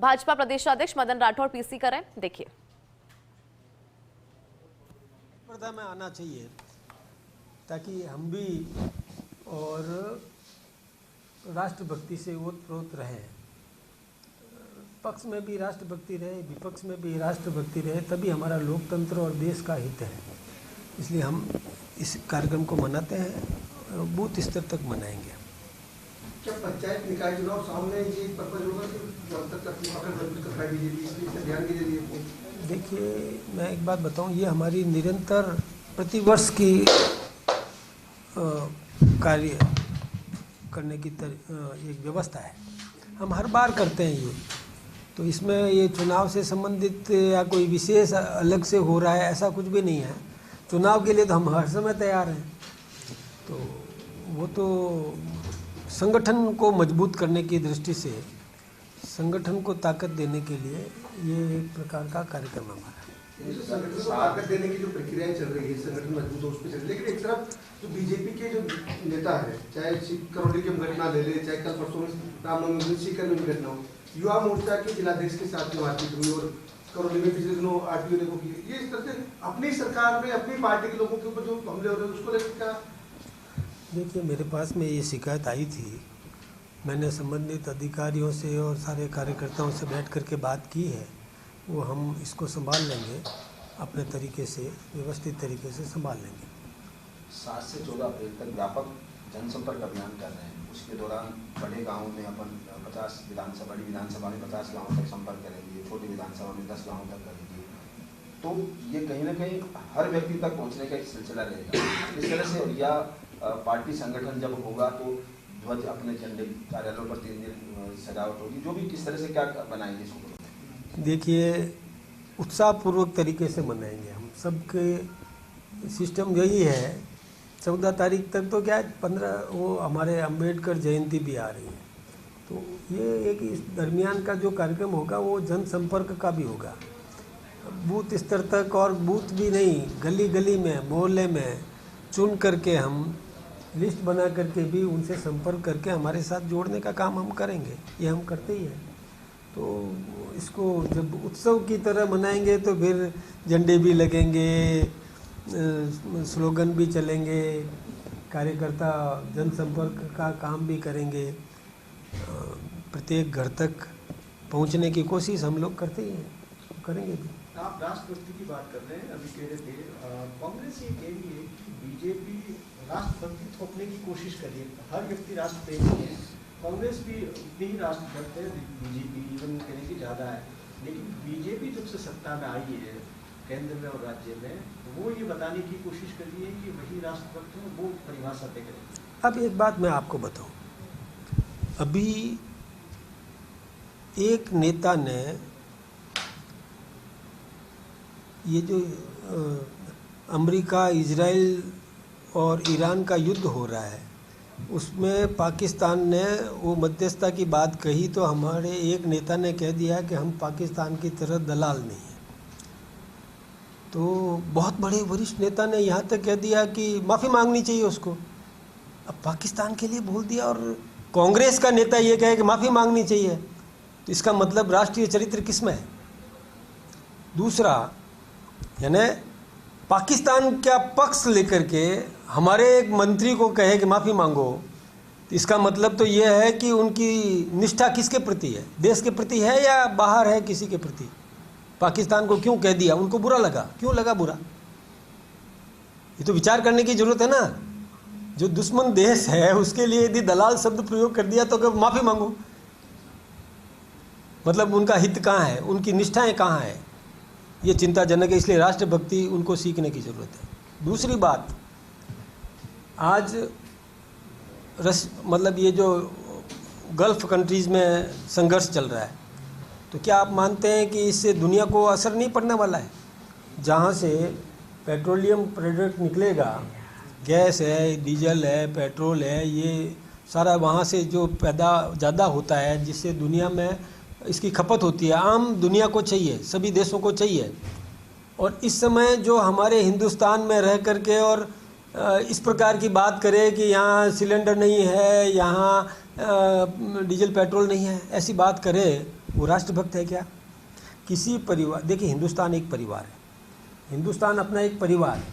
भाजपा प्रदेशाध्यक्ष मदन राठौड़ पीसी कर रहे हैं, देखिए। स्पर्धा में आना चाहिए ताकि हम भी और राष्ट्रभक्ति से ओतप्रोत रहे, पक्ष में भी राष्ट्रभक्ति रहे, विपक्ष में भी राष्ट्रभक्ति रहे, तभी हमारा लोकतंत्र और देश का हित है। इसलिए हम इस कार्यक्रम को मनाते हैं और बूथ स्तर तक मनाएंगे। क्या पंचायत निकाय चुनाव सामने ये पर्पज होगा कि जब तक अपनी पकड़ मजबूत कर पाए बीजेपी, इसलिए ध्यान के लिए? देखिए, मैं एक बात बताऊं, ये हमारी निरंतर प्रतिवर्ष की कार्य करने की एक व्यवस्था है। हम हर बार करते हैं ये, तो इसमें ये चुनाव से संबंधित या कोई विशेष अलग से हो रहा है ऐसा कुछ भी नहीं है। चुनाव के लिए तो हम हर समय तैयार हैं। तो वो तो संगठन को मजबूत करने की दृष्टि से, संगठन को ताकत देने के लिए ये एक प्रकार का कार्यक्रम हमारा है। संगठन को ताकत देने की जो प्रक्रियाएं चल रही है, संगठन मजबूत हो उस पर चल रही है, लेकिन एक तरफ जो बीजेपी के जो नेता है, चाहे करौली की हम घटना ले ले, चाहे कल परसों में रामनवमी सीकर में घटना हो, युवा मोर्चा के जिलाध्यक्ष के साथ बातचीत हुई और करौली में पिछले दिनों आरटीओ ने को की, ये इस तरह से अपनी सरकार में अपनी पार्टी के लोगों के ऊपर जो हमले हो रहे हैं उसको लेकर क्या? देखिए, मेरे पास में ये शिकायत आई थी, मैंने संबंधित अधिकारियों से और सारे कार्यकर्ताओं से बैठ करके बात की है। वो हम इसको संभाल लेंगे, अपने तरीके से, व्यवस्थित तरीके से संभाल लेंगे। 7 से 14 अप्रैल तक व्यापक जनसंपर्क अभियान कर रहे हैं। उसके दौरान बड़े गांवों में अपन 50 विधानसभा, बड़ी विधानसभा में 50 गाँवों तक संपर्क करेंगे, छोटी विधानसभा में 10 गाँवों तक करेंगे। तो ये कहीं ना कहीं हर व्यक्ति तक पहुँचने का एक सिलसिला रहेगा इस तरह से। या पार्टी संगठन जब होगा तो ध्वज अपने झंडे कार्यालयों पर 3 दिन सजावट होगी, जो भी किस तरह से क्या बनाएंगे इसको? देखिए, उत्साहपूर्वक तरीके से मनाएंगे हम। सबके सिस्टम यही है। 14 तारीख तक तो क्या है, 15 वो हमारे अंबेडकर जयंती भी आ रही है, तो ये एक इस दरमियान का जो कार्यक्रम होगा वो जनसंपर्क का भी होगा, बूथ स्तर तक। और बूथ भी नहीं, गली गली में, मोहल्ले में चुन करके हम लिस्ट बना करके भी उनसे संपर्क करके हमारे साथ जोड़ने का काम हम करेंगे। ये हम करते ही हैं। तो इसको जब उत्सव की तरह मनाएंगे तो फिर झंडे भी लगेंगे, स्लोगन भी चलेंगे, कार्यकर्ता जनसंपर्क का काम भी करेंगे, प्रत्येक घर तक पहुंचने की कोशिश हम लोग करते ही हैं, करेंगे भी। आप राष्ट्रभक्ति की बात कर रहे हैं, अभी कह रहे थे कांग्रेस ये कह रही है कि बीजेपी राष्ट्रभक्ति थोपने की कोशिश कर रही है। हर व्यक्ति राष्ट्रप्रेमी है, कांग्रेस भी उतनी ही राष्ट्रभक्त है, बीजेपी इवन कहने की ज़्यादा है। लेकिन बीजेपी जब से सत्ता में आई है केंद्र में और राज्य में, वो ये बताने की कोशिश कर रही है कि वही राष्ट्रभक्त है, वो परिभाषा तय करें। अब एक बात मैं आपको बताऊं, अभी एक नेता ने ये जो अमेरिका, इजराइल और ईरान का युद्ध हो रहा है, उसमें पाकिस्तान ने वो मध्यस्थता की बात कही, तो हमारे एक नेता ने कह दिया कि हम पाकिस्तान की तरह दलाल नहीं हैं। तो बहुत बड़े वरिष्ठ नेता ने यहाँ तक कह दिया कि माफ़ी मांगनी चाहिए उसको। अब पाकिस्तान के लिए बोल दिया और कांग्रेस का नेता ये कहे कि माफ़ी मांगनी चाहिए, तो इसका मतलब राष्ट्रीय चरित्र किस में है? दूसरा, यानी पाकिस्तान का पक्ष लेकर के हमारे एक मंत्री को कहे कि माफ़ी मांगो, तो इसका मतलब तो ये है कि उनकी निष्ठा किसके प्रति है? देश के प्रति है या बाहर है किसी के प्रति? पाकिस्तान को क्यों कह दिया? उनको बुरा लगा, क्यों लगा बुरा? ये तो विचार करने की जरूरत है ना। जो दुश्मन देश है उसके लिए यदि दलाल शब्द प्रयोग कर दिया तो कब माफ़ी मांगो, मतलब उनका हित कहाँ है, उनकी निष्ठाएं कहाँ है? ये चिंताजनक है। इसलिए राष्ट्रभक्ति उनको सीखने की ज़रूरत है। दूसरी बात, आज मतलब ये जो गल्फ़ कंट्रीज़ में संघर्ष चल रहा है, तो क्या आप मानते हैं कि इससे दुनिया को असर नहीं पड़ने वाला है? जहाँ से पेट्रोलियम प्रोडक्ट निकलेगा, गैस है, डीजल है, पेट्रोल है, ये सारा वहाँ से जो पैदा ज़्यादा होता है, जिससे दुनिया में इसकी खपत होती है, आम दुनिया को चाहिए, सभी देशों को चाहिए। और इस समय जो हमारे हिंदुस्तान में रह करके और इस प्रकार की बात करे कि यहाँ सिलेंडर नहीं है, यहाँ डीजल पेट्रोल नहीं है, ऐसी बात करे वो राष्ट्रभक्त है क्या? किसी परिवार, देखिए हिंदुस्तान एक परिवार है, हिंदुस्तान अपना एक परिवार है,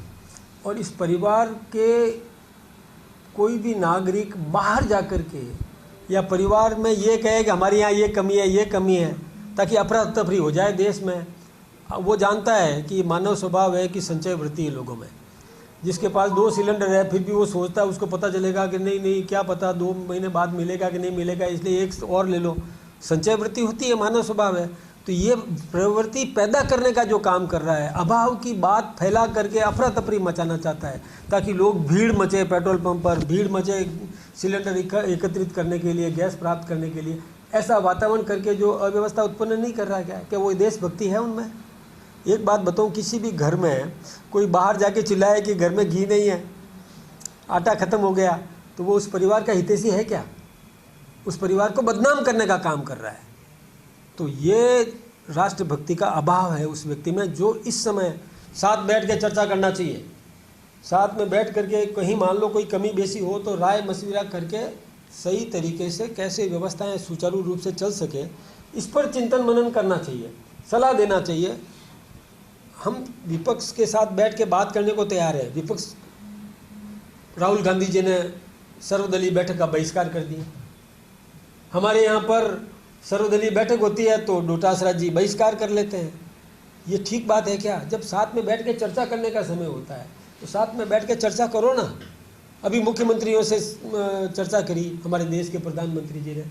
और इस परिवार के कोई भी नागरिक बाहर जाकर के या परिवार में ये कहे कि हमारे यहाँ ये कमी है, ताकि अफरा तफरी हो जाए देश में। वो जानता है कि मानव स्वभाव है कि संचय वृत्ति है लोगों में। जिसके पास 2 सिलेंडर है फिर भी वो सोचता है उसको पता चलेगा कि नहीं क्या पता 2 महीने बाद मिलेगा कि नहीं मिलेगा, इसलिए एक और ले लो। संचय वृत्ति होती है, मानव स्वभाव है। तो ये प्रवृत्ति पैदा करने का जो काम कर रहा है, अभाव की बात फैला करके अफरा तफरी मचाना चाहता है, ताकि लोग भीड़ मचे पेट्रोल पंप पर, भीड़ मचे सिलेंडर एकत्रित करने के लिए, गैस प्राप्त करने के लिए। ऐसा वातावरण करके जो अव्यवस्था उत्पन्न नहीं कर रहा है क्या वो देशभक्ति है उनमें? एक बात बताऊं, किसी भी घर में कोई बाहर जाके चिल्लाए कि घर में घी नहीं है, आटा खत्म हो गया, तो वो उस परिवार का हितैषी है क्या? उस परिवार को बदनाम करने का काम कर रहा है। तो ये राष्ट्रभक्ति का अभाव है उस व्यक्ति में, जो इस समय साथ बैठ के चर्चा करना चाहिए। साथ में बैठ करके कहीं मान लो कोई कमी बेसी हो तो राय मशविरा करके सही तरीके से कैसे व्यवस्थाएं सुचारू रूप से चल सके, इस पर चिंतन मनन करना चाहिए, सलाह देना चाहिए। हम विपक्ष के साथ बैठ के बात करने को तैयार है। विपक्ष, राहुल गांधी जी ने सर्वदलीय बैठक का बहिष्कार कर दिया। हमारे यहाँ पर सर्वदलीय बैठक होती है तो डोटासरा जी बहिष्कार कर लेते हैं। ये ठीक बात है क्या? जब साथ में बैठ के चर्चा करने का समय होता है तो साथ में बैठ के चर्चा करो ना। अभी मुख्यमंत्रियों से चर्चा करी हमारे देश के प्रधानमंत्री जी ने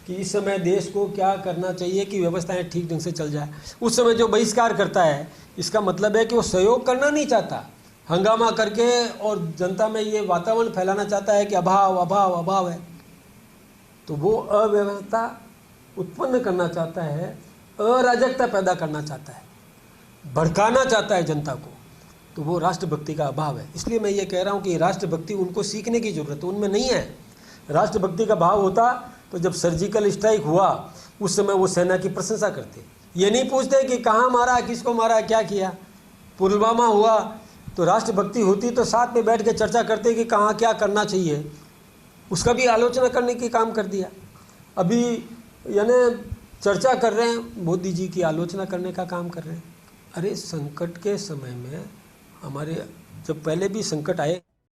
कि इस समय देश को क्या करना चाहिए कि व्यवस्थाएं ठीक ढंग से चल जाए। उस समय जो बहिष्कार करता है, इसका मतलब है कि वो सहयोग करना नहीं चाहता, हंगामा करके और जनता में ये वातावरण फैलाना चाहता है कि अभाव अभाव अभाव है। तो वो अव्यवस्था उत्पन्न करना चाहता है, अराजकता पैदा करना चाहता है, भड़काना चाहता है जनता को। तो वो राष्ट्रभक्ति का अभाव है। इसलिए मैं ये कह रहा हूँ कि राष्ट्रभक्ति उनको सीखने की जरूरत है, उनमें नहीं है। राष्ट्रभक्ति का भाव होता तो जब सर्जिकल स्ट्राइक हुआ उस समय वो सेना की प्रशंसा करते, ये नहीं पूछते कि कहाँ मारा, किसको मारा, क्या किया। पुलवामा हुआ तो राष्ट्रभक्ति होती तो साथ में बैठ के चर्चा करते कि कहाँ क्या करना चाहिए, उसका भी आलोचना करने की काम कर दिया। अभी यानी चर्चा कर रहे हैं, मोदी जी की आलोचना करने का काम कर रहे हैं। अरे संकट के समय में हमारे जब पहले भी संकट आए